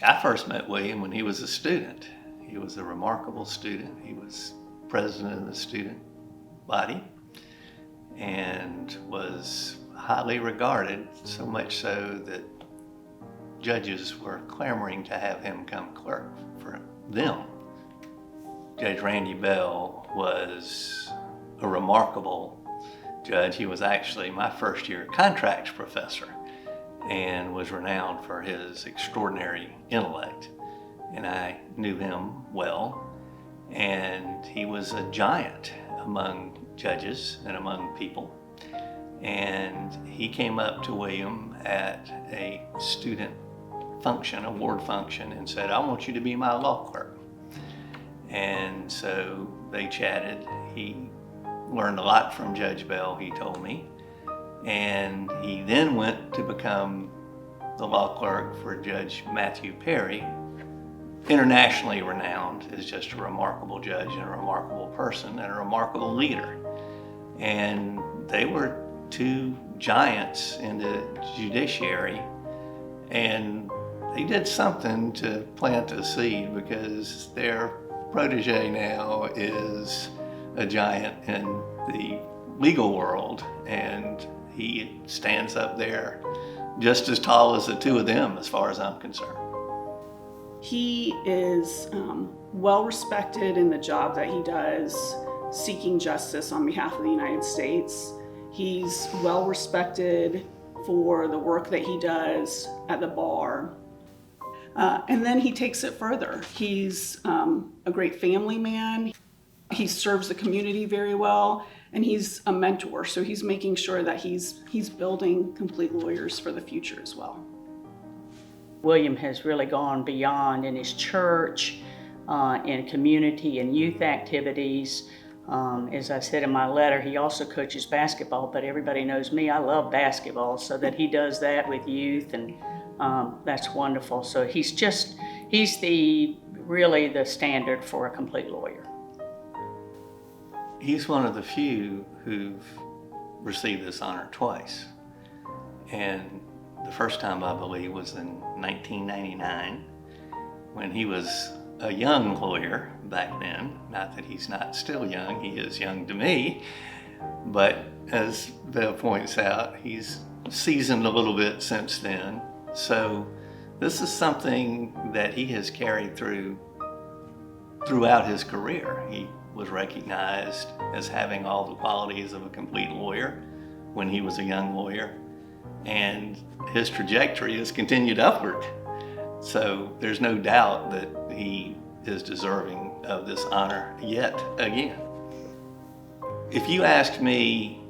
I first met William when he was a student. He was a remarkable student. He was president of the student body and was highly regarded, so much so that judges were clamoring to have him come clerk for them. Judge Randy Bell was a remarkable judge. He was actually my first year contracts professor and was renowned for his extraordinary intellect. And I knew him well, and he was a giant among judges and among people. And he came up to William at a student function, award function, and said, "I want you to be my law clerk." And so they chatted. He learned a lot from Judge Bell, he told me. And he then went to become the law clerk for Judge Matthew Perry, internationally renowned as just a remarkable judge and a remarkable person and a remarkable leader. And they were two giants in the judiciary, and they did something to plant a seed, because their protege now is a giant in the legal world, and he stands up there just as tall as the two of them, as far as I'm concerned. He is well respected in the job that he does, seeking justice on behalf of the United States. He's well respected for the work that he does at the bar. And then he takes it further. He's a great family man. He serves the community very well, and he's a mentor. So he's making sure that he's building complete lawyers for the future as well. William has really gone beyond in his church, in community and youth activities. As I said in my letter, he also coaches basketball, but everybody knows me, I love basketball, so that he does that with youth, and that's wonderful. So he's really the standard for a complete lawyer. He's one of the few who've received this honor twice. And the first time, I believe, was in 1999, when he was a young lawyer back then. Not that he's not still young, he is young to me, but as Bev points out, he's seasoned a little bit since then. So this is something that he has carried throughout his career. He was recognized as having all the qualities of a complete lawyer when he was a young lawyer, and his trajectory has continued upward. So there's no doubt that he is deserving of this honor yet again. If you asked me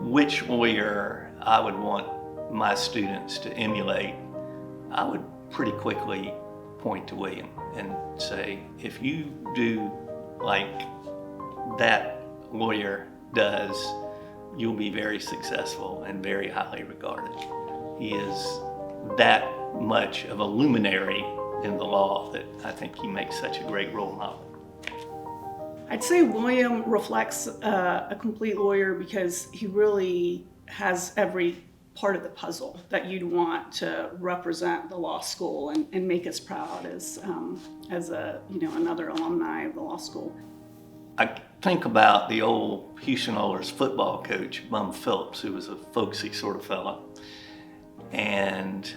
which lawyer I would want my students to emulate, I would pretty quickly point to William and say, if you do like that lawyer does, you'll be very successful and very highly regarded. He is that much of a luminary in the law that I think he makes such a great role model. I'd say William reflects a complete lawyer because he really has every part of the puzzle that you'd want to represent the law school and make us proud as another alumni of the law school. I think about the old Houston Oilers football coach, Bum Phillips, who was a folksy sort of fellow. And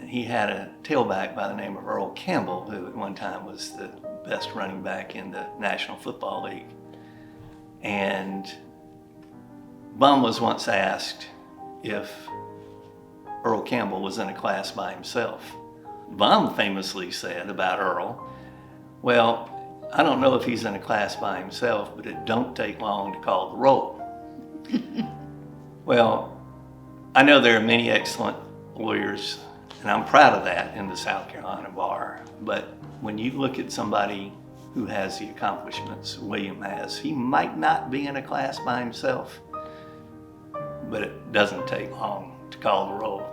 he had a tailback by the name of Earl Campbell, who at one time was the best running back in the National Football League. And Bum was once asked if Earl Campbell was in a class by himself. Bum famously said about Earl, "Well, I don't know if he's in a class by himself, but it don't take long to call the roll." Well, I know there are many excellent lawyers, and I'm proud of that in the South Carolina bar, but when you look at somebody who has the accomplishments William has, he might not be in a class by himself, but it doesn't take long to call the roll.